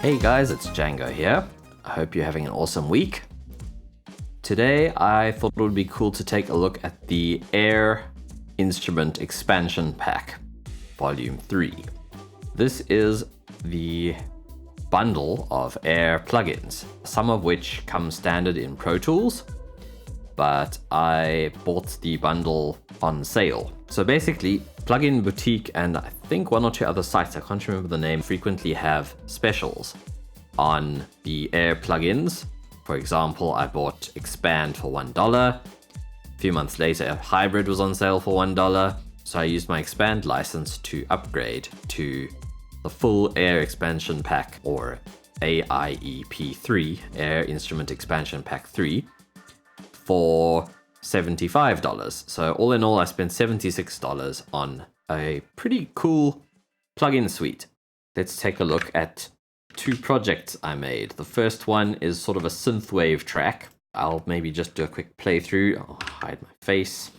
Hey guys, it's Django here. I hope you're having an awesome week. Today I thought it would be cool to take a look at the Air Instrument Expansion Pack, Volume 3. This is the bundle of Air plugins, some of which come standard in Pro Tools, but I bought the bundle on sale. So basically, Plugin Boutique and I think one or two other sites, I can't remember the name, frequently have specials on the Air plugins. For example, I bought Xpand for $1. A few months later, Hybrid was on sale for $1. So I used my Xpand license to upgrade to the full Air Expansion Pack, or AIEP3, Air Instrument Expansion Pack 3, for $75. So all in all, I spent $76 on a pretty cool plugin suite. Let's take a look at two projects I made. The first one is sort of a synthwave track. I'll maybe just do a quick playthrough. I'll hide my face.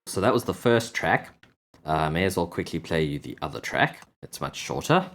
So that was the first track. May as well quickly play you the other track. It's much shorter.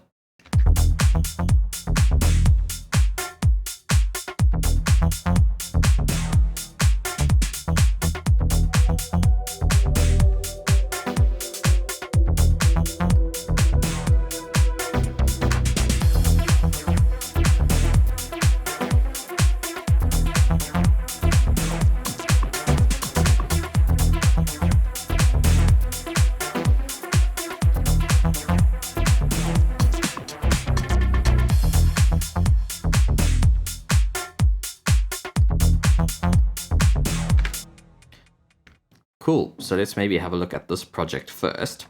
Cool, so let's maybe have a look at this project first.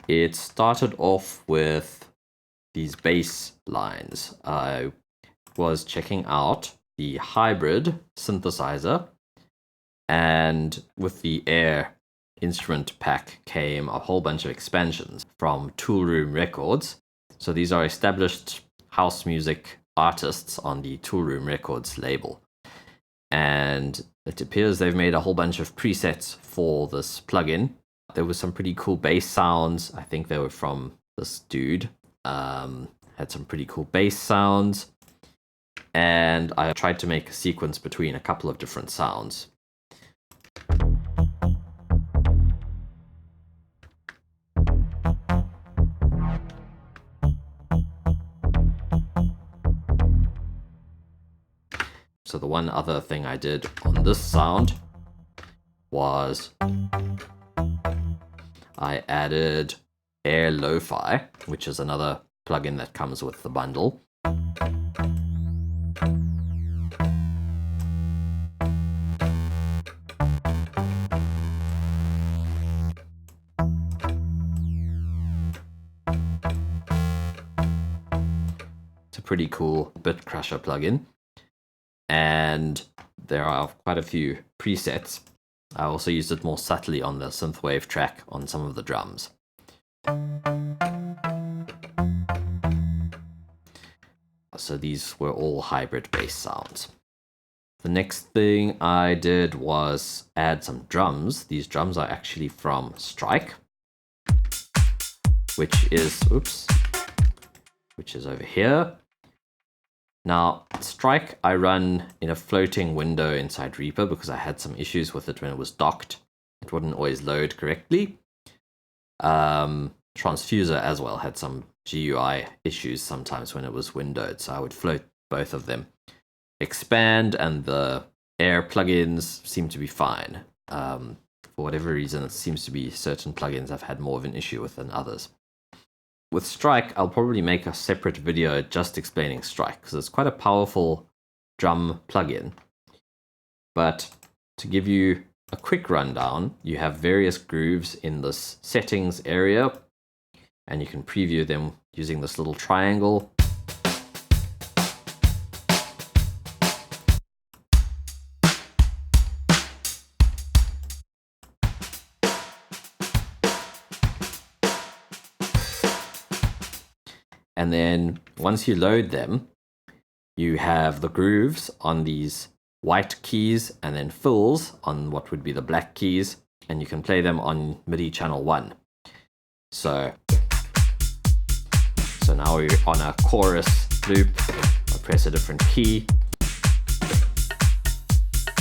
It started off with these bass lines. I was checking out the Hybrid synthesizer, and with the Air Instrument Pack came a whole bunch of expansions from Toolroom Records. So these are established house music artists on the Toolroom Records label. And it appears they've made a whole bunch of presets for this plugin. There were some pretty cool bass sounds. I think they were from this dude. Had some pretty cool bass sounds. And I tried to make a sequence between a couple of different sounds. So the one other thing I did on this sound was I added Air Lo-Fi, which is another plugin that comes with the bundle. It's a pretty cool bit crusher plugin. And there are quite a few presets. I also used it more subtly on the Synthwave track on some of the drums. So these were all hybrid bass sounds. The next thing I did was add some drums. These drums are actually from Strike, which is over here. Now, Strike I run in a floating window inside Reaper because I had some issues with it when it was docked. It wouldn't always load correctly. Transfuser as well had some GUI issues sometimes when it was windowed, so I would float both of them. Xpand and the Air plugins seem to be fine. For whatever reason, it seems to be certain plugins I've had more of an issue with than others. With Strike, I'll probably make a separate video just explaining Strike, because it's quite a powerful drum plugin. But to give you a quick rundown, you have various grooves in this settings area, and you can preview them using this little triangle. And then once you load them, you have the grooves on these white keys and then fills on what would be the black keys, and you can play them on MIDI channel 1. So now we're on a chorus loop. I press a different key,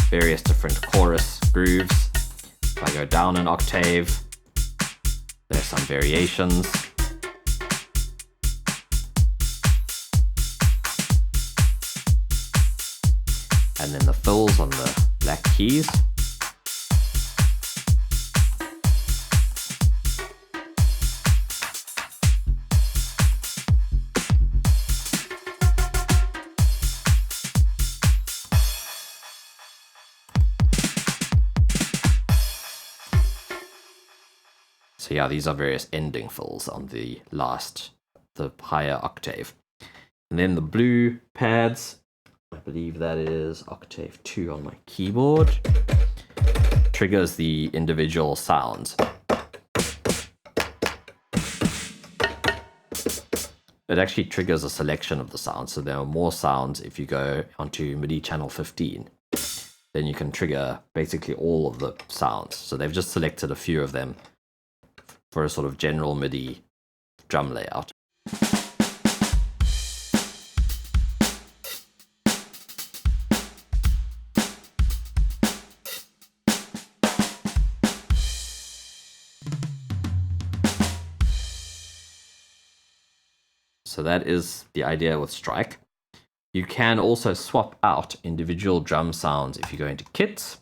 various different chorus grooves. If I go down an octave, there's some variations. And then the fills on the black keys. So yeah, these are various ending fills on the higher octave. And then the blue pads, I believe that is octave 2 on my keyboard, triggers the individual sounds. It actually triggers a selection of the sounds, so there are more sounds if you go onto MIDI channel 15. Then you can trigger basically all of the sounds. So they've just selected a few of them for a sort of general MIDI drum layout. So that is the idea with Strike. You can also swap out individual drum sounds if you go into kits.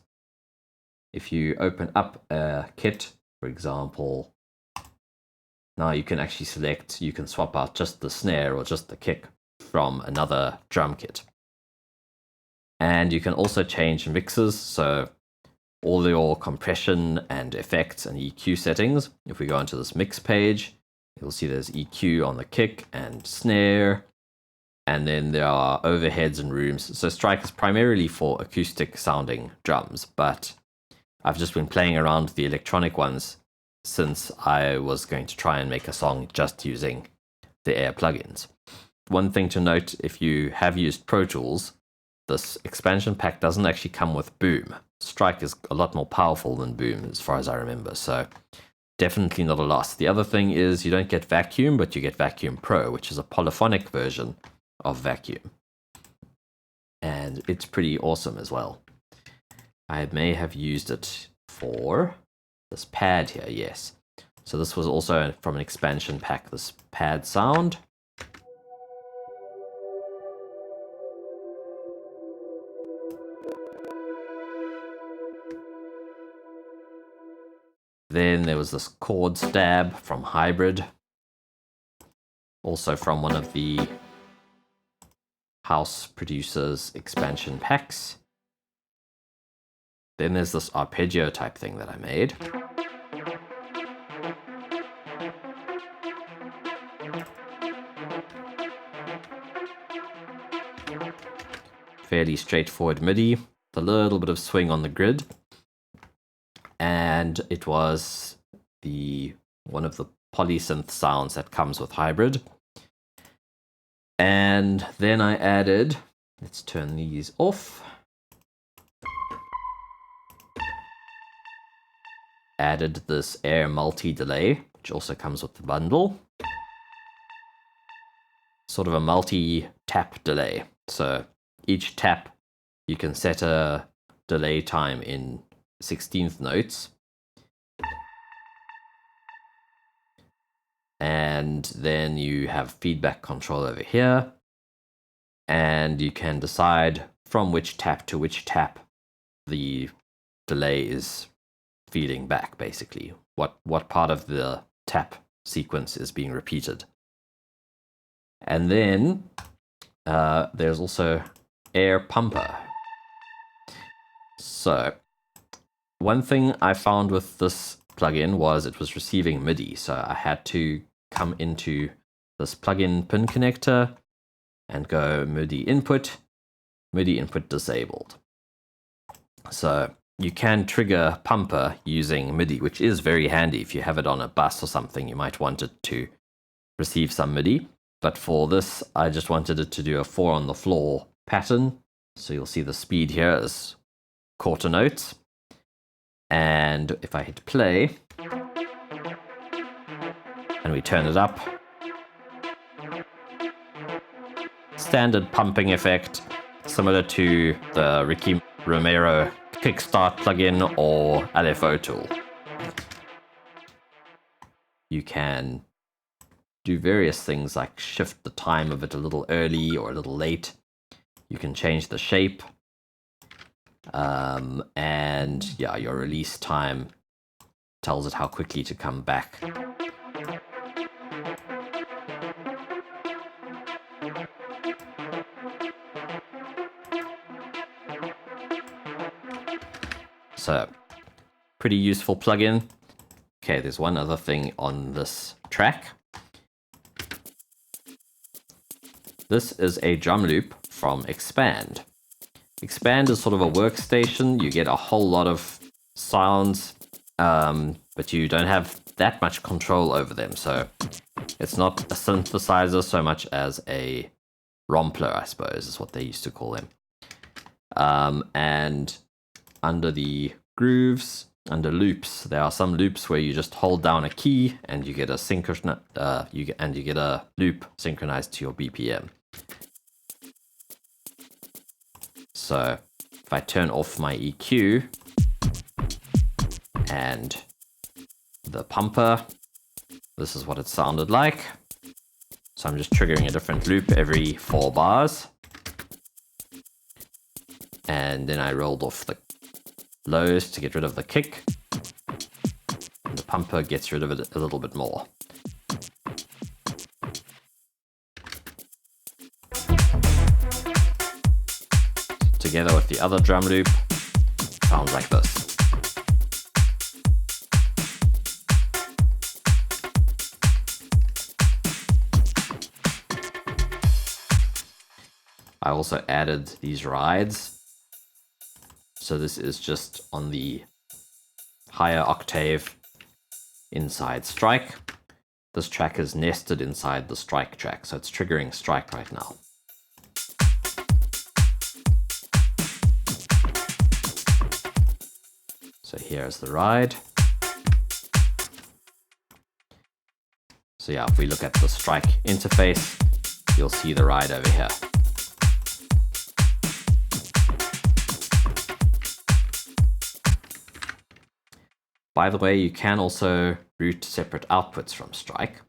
If you open up a kit, for example, now you can actually select, you can swap out just the snare or just the kick from another drum kit. And you can also change mixes, so all your compression and effects and EQ settings. If we go into this mix page, you'll see there's EQ on the kick and snare, and then there are overheads and rooms. So Strike is primarily for acoustic sounding drums, but I've just been playing around with the electronic ones since I was going to try and make a song just using the Air plugins. One thing to note, if you have used Pro Tools, this expansion pack doesn't actually come with Boom. Strike is a lot more powerful than Boom as far as I remember, so definitely not a loss. The other thing is you don't get Vacuum, but you get Vacuum Pro, which is a polyphonic version of Vacuum. And it's pretty awesome as well. I may have used it for this pad here, yes. So this was also from an expansion pack, this pad sound. Then there was this chord stab from Hybrid, also from one of the House Producers expansion packs. Then there's this arpeggio type thing that I made. Fairly straightforward MIDI, with a little bit of swing on the grid. And it was one of the polysynth sounds that comes with Hybrid. And then I added, let's turn these off. added this Air multi-delay, which also comes with the bundle. Sort of a multi-tap delay. So each tap, you can set a delay time in 16th notes. And then you have feedback control over here. And you can decide from which tap to which tap the delay is feeding back, basically. What part of the tap sequence is being repeated. And then there's also Air Pumper. So one thing I found with this plugin was it was receiving MIDI. So I had to come into this plugin pin connector and go MIDI input disabled. So you can trigger Pumper using MIDI, which is very handy. If you have it on a bus or something, you might want it to receive some MIDI. But for this, I just wanted it to do a 4 on the floor pattern. So you'll see the speed here is quarter notes. And if I hit play, and we turn it up, standard pumping effect, similar to the Ricky Romero Kickstart plugin or LFO tool. You can do various things like shift the time of it a little early or a little late. You can change the shape. And yeah, your release time tells it how quickly to come back. So, pretty useful plugin. Okay, there's one other thing on this track. This is a drum loop from Xpand. Xpand is sort of a workstation. You get a whole lot of sounds, but you don't have that much control over them. So it's not a synthesizer so much as a rompler, I suppose, is what they used to call them. And under the grooves, under loops, there are some loops where you just hold down a key and you get a you get a loop synchronized to your BPM. So if I turn off my EQ and the pumper, this is what it sounded like. So I'm just triggering a different loop every 4 bars. And then I rolled off the lows to get rid of the kick. And the pumper gets rid of it a little bit more. Together with the other drum loop, sounds like this. I also added these rides. So this is just on the higher octave inside strike. This track is nested inside the strike track, so it's triggering strike right now. So here's the ride. So yeah, if we look at the strike interface, you'll see the ride over here. By the way, you can also route separate outputs from strike.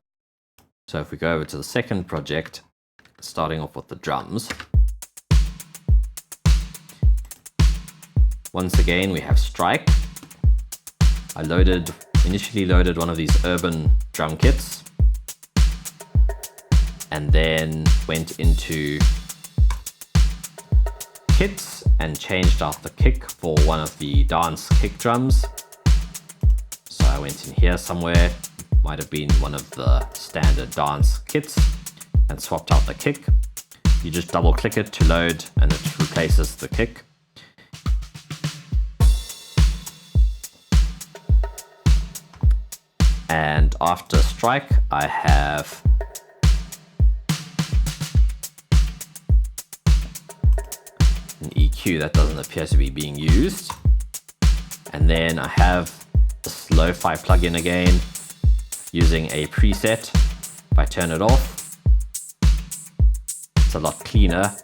So if we go over to the second project, starting off with the drums. Once again, we have strike. I initially loaded one of these urban drum kits and then went into kits and changed out the kick for one of the dance kick drums. So I went in here somewhere, might have been one of the standard dance kits, and swapped out the kick. You just double click it to load and it replaces the kick. And after strike, I have an EQ that doesn't appear to be being used. And then I have this lo-fi plugin again, using a preset. If I turn it off, it's a lot cleaner.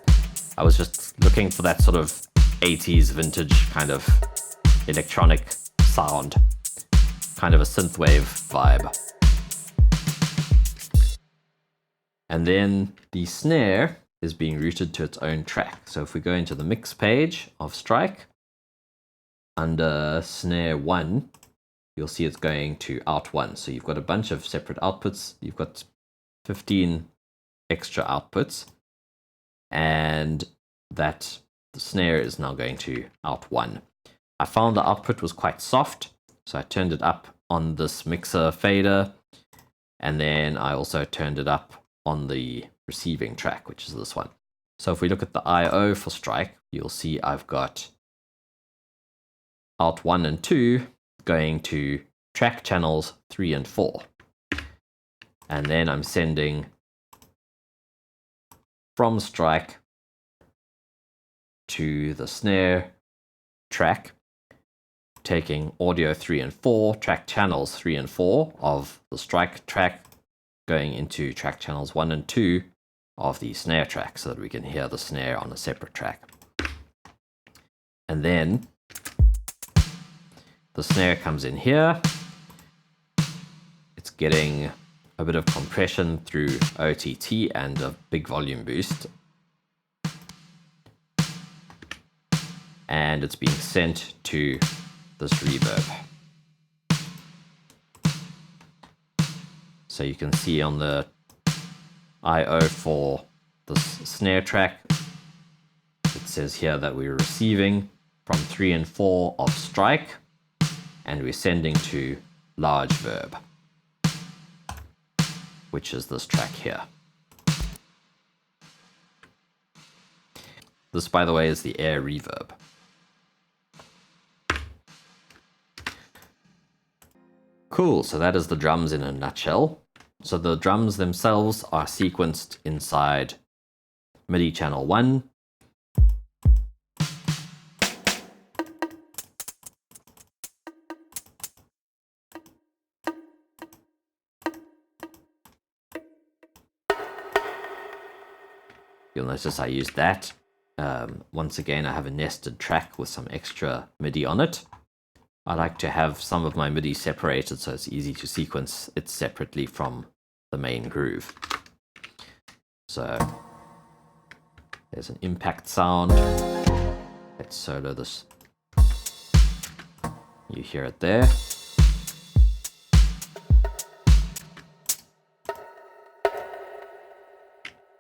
I was just looking for that sort of 80s vintage kind of electronic sound, kind of a synthwave vibe. And then the snare is being routed to its own track. So if we go into the mix page of Strike, under snare 1, you'll see it's going to out 1. So you've got a bunch of separate outputs. You've got 15 extra outputs, and that the snare is now going to out 1. I found the output was quite soft, so I turned it up on this mixer fader, and then I also turned it up on the receiving track, which is this one. So if we look at the I/O for Strike, you'll see I've got out 1 and 2 going to track channels 3 and 4. And then I'm sending from Strike to the snare track, taking audio 3 and 4, track channels 3 and 4 of the Strike track, going into track channels 1 and 2 of the snare track, so that we can hear the snare on a separate track. And then the snare comes in here. It's getting a bit of compression through OTT and a big volume boost. And it's being sent to this reverb. So you can see on the I/O for the snare track, it says here that we're receiving from 3 and 4 of Strike, and we're sending to large verb, which is this track here. This, by the way, is the Air Reverb. Cool, so that is the drums in a nutshell. So the drums themselves are sequenced inside MIDI channel 1. You'll notice I used that. Once again, I have a nested track with some extra MIDI on it. I like to have some of my MIDI separated so it's easy to sequence it separately from the main groove. So there's an impact sound. Let's solo this. You hear it there.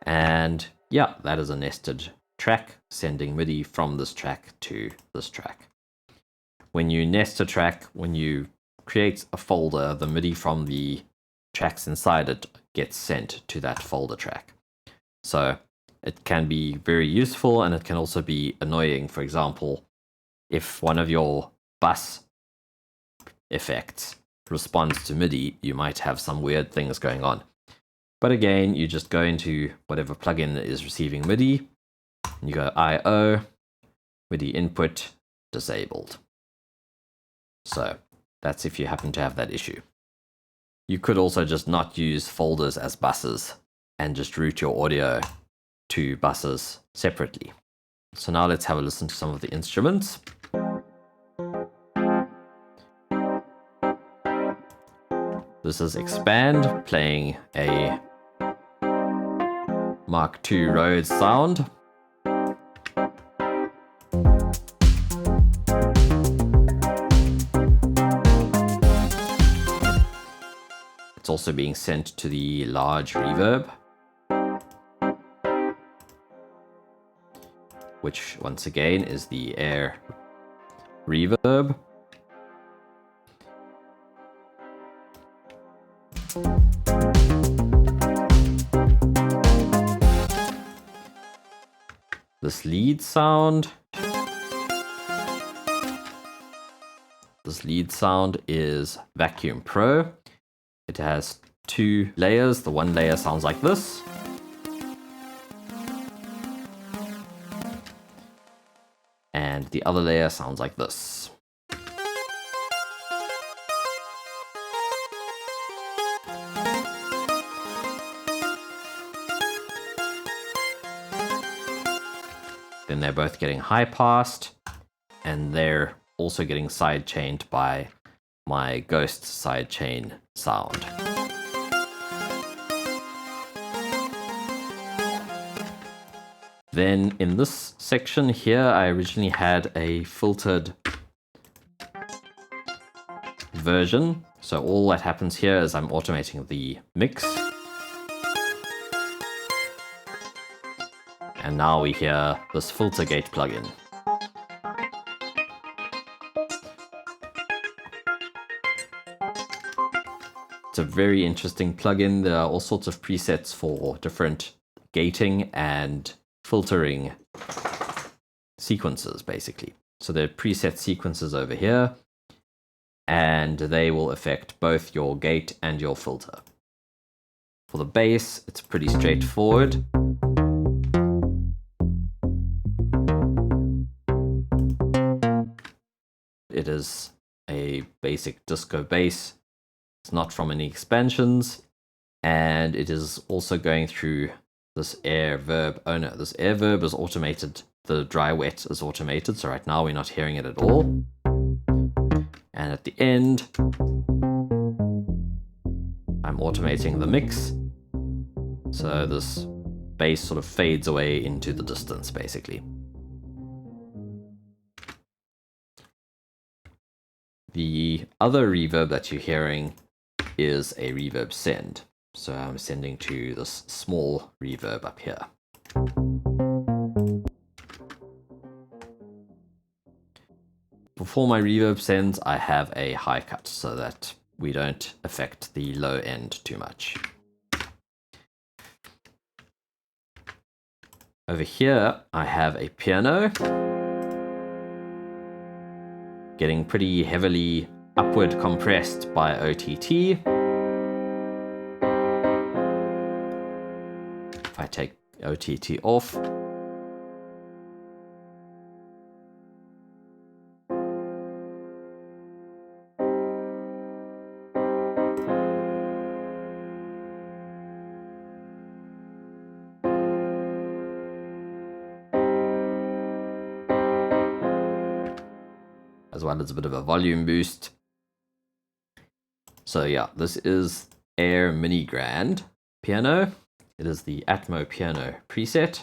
And yeah, that is a nested track, sending MIDI from this track to this track. When you nest a track, when you create a folder, the MIDI from the tracks inside it gets sent to that folder track. So it can be very useful, and it can also be annoying. For example, if one of your bus effects responds to MIDI, you might have some weird things going on. But again, you just go into whatever plugin is receiving MIDI, and you go I/O, MIDI input, disabled. So that's if you happen to have that issue. You could also just not use folders as buses and just route your audio to buses separately. So now let's have a listen to some of the instruments. This is Xpand playing a Mark II Rhodes sound. It's also being sent to the large reverb, which once again is the Air Reverb. This lead sound. This lead sound is Vacuum Pro. It has 2 layers. The one layer sounds like this. And the other layer sounds like this. Then they're both getting high passed, and they're also getting sidechained by my ghost sidechain sound. Then in this section here, I originally had a filtered version. So all that happens here is I'm automating the mix. And now we hear this filter gate plugin. It's a very interesting plugin. There are all sorts of presets for different gating and filtering sequences, basically. So there are preset sequences over here, and they will affect both your gate and your filter. For the bass, it's pretty straightforward. It is a basic disco bass. It's not from any expansions, and it is also going through this Air Reverb. Oh no, this Air Reverb is automated. The dry wet is automated, so right now we're not hearing it at all. And at the end, I'm automating the mix. So this bass sort of fades away into the distance, basically. The other reverb that you're hearing is a reverb send. So I'm sending to this small reverb up here. Before my reverb sends, I have a high cut so that we don't affect the low end too much. Over here, I have a piano getting pretty heavily upward compressed by OTT. If I take OTT off, as well as a bit of a volume boost. So yeah, this is Air Mini Grand piano. It is the Atmo piano preset.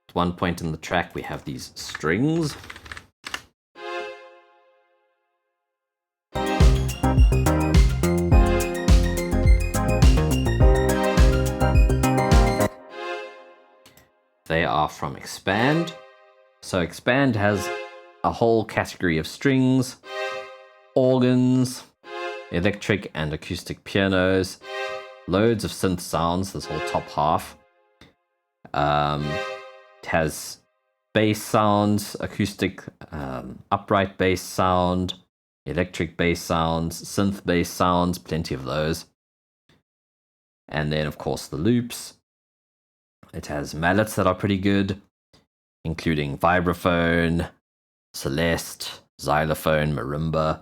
At one point in the track, we have these strings. They are from Xpand. So Xpand has a whole category of strings, organs, electric and acoustic pianos, loads of synth sounds, this whole top half. It has bass sounds, acoustic, upright bass sound, electric bass sounds, synth bass sounds, plenty of those. And then, of course, the loops. It has mallets that are pretty good, including vibraphone, celeste, xylophone, marimba.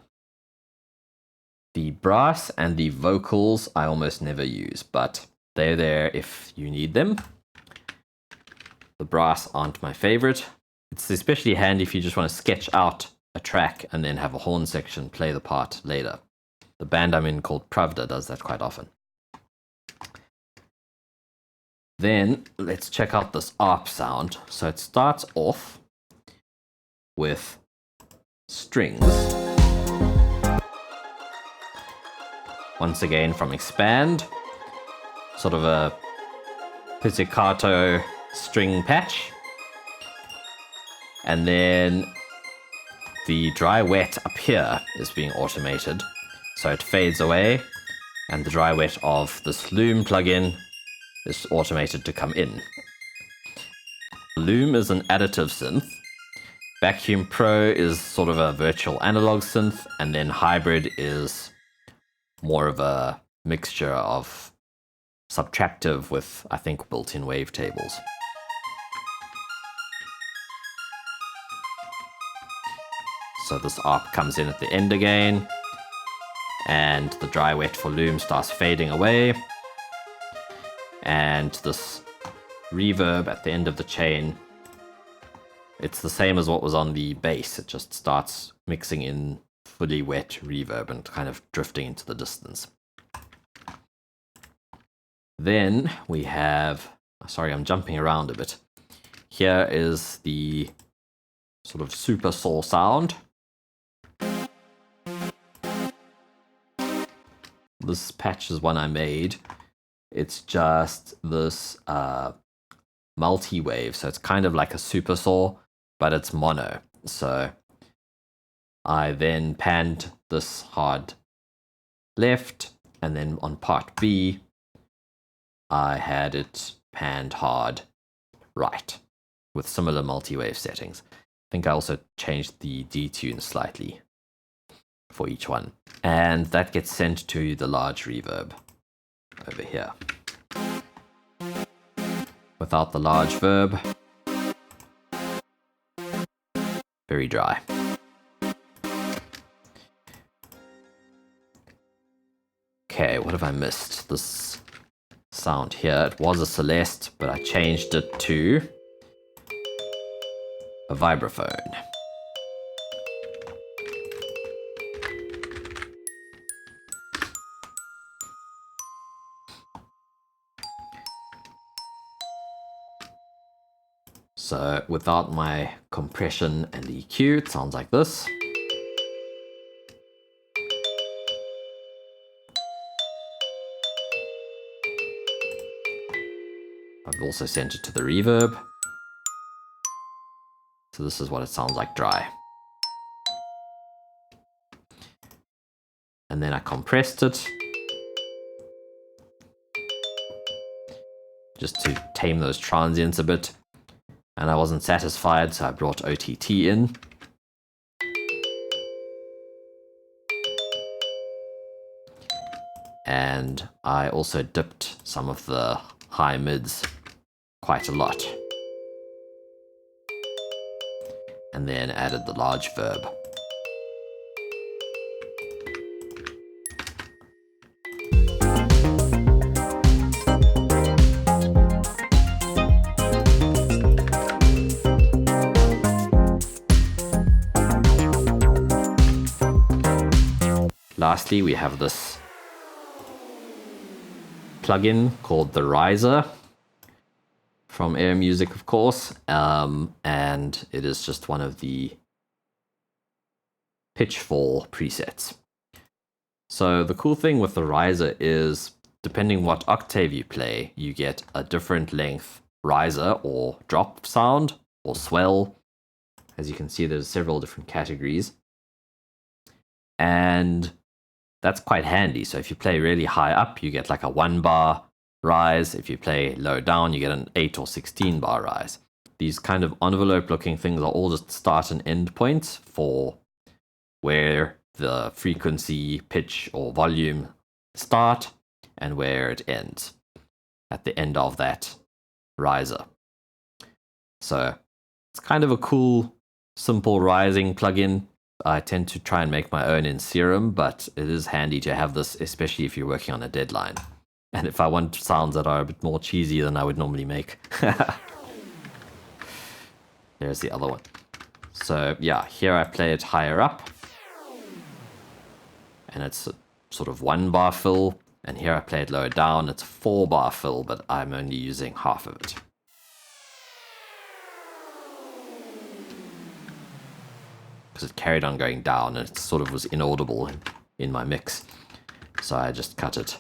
The brass and the vocals I almost never use, but they're there if you need them. The brass aren't my favorite. It's especially handy if you just want to sketch out a track and then have a horn section play the part later. The band I'm in called Pravda does that quite often. Then let's check out this ARP sound. So it starts off with strings. Once again from Xpand. Sort of a pizzicato string patch. And then the dry wet up here is being automated. So it fades away, and the dry wet of this Loom plugin is automated to come in. The Loom is an additive synth. Vacuum Pro is sort of a virtual analog synth, and then Hybrid is more of a mixture of subtractive with, I think, built-in wavetables. So this ARP comes in at the end again, and the dry wet for Loom starts fading away, and this reverb at the end of the chain, it's the same as what was on the bass. It just starts mixing in fully wet reverb and kind of drifting into the distance. Then we have, sorry, I'm jumping around a bit. Here is the sort of super saw sound. This patch is one I made. It's just this multi-wave, so it's kind of like a super saw, but it's mono. So I then panned this hard left, and then on part B, I had it panned hard right with similar multi-wave settings. I think I also changed the detune slightly for each one. And that gets sent to the large reverb over here. Without the large verb, very dry. Okay, what have I missed? This sound here, it was a Celeste, but I changed it to a vibraphone. So without my compression and EQ, it sounds like this. I've also sent it to the reverb. So this is what it sounds like dry. And then I compressed it just to tame those transients a bit. And I wasn't satisfied, so I brought OTT in. And I also dipped some of the high mids quite a lot. And then added the large verb. Lastly, we have this plugin called the Riser from Air Music, of course, and it is just one of the pitchfall presets. So the cool thing with the Riser is, depending what octave you play, you get a different length riser or drop sound or swell. As you can see, there's several different categories. And that's quite handy. So if you play really high up, you get like a 1 bar rise. If you play low down, you get an 8 or 16 bar rise. These kind of envelope looking things are all just start and end points for where the frequency, pitch, or volume start and where it ends at the end of that riser. So it's kind of a cool, simple rising plugin. I tend to try and make my own in Serum, but it is handy to have this, especially if you're working on a deadline. And if I want sounds that are a bit more cheesy than I would normally make. There's the other one. So yeah, here I play it higher up. And it's a sort of 1 bar fill. And here I play it lower down. It's a 4 bar fill, but I'm only using half of it. Because it carried on going down and it sort of was inaudible in my mix. So I just cut it.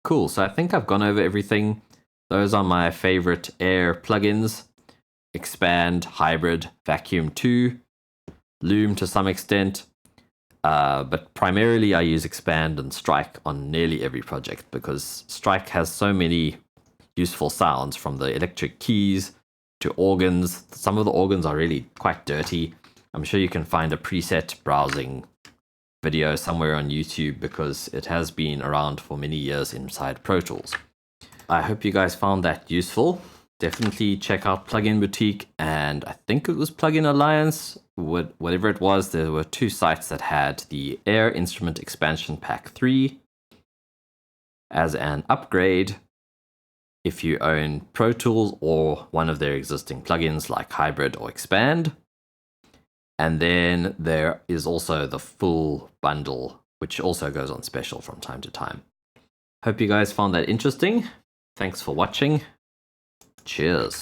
Cool, so I think I've gone over everything. Those are my favorite Air plugins. Xpand, Hybrid, Vacuum 2, Loom to some extent. But primarily I use Xpand and Strike on nearly every project because Strike has so many useful sounds, from the electric keys to organs. Some of the organs are really quite dirty. I'm sure you can find a preset browsing video somewhere on YouTube because it has been around for many years inside Pro Tools. I hope you guys found that useful. Definitely check out Plugin Boutique, and I think it was Plugin Alliance, whatever it was. There were 2 sites that had the Air Instrument Expansion Pack 3 as an upgrade if you own Pro Tools or one of their existing plugins like Hybrid or Xpand. And then there is also the full bundle, which also goes on special from time to time. Hope you guys found that interesting. Thanks for watching. Cheers.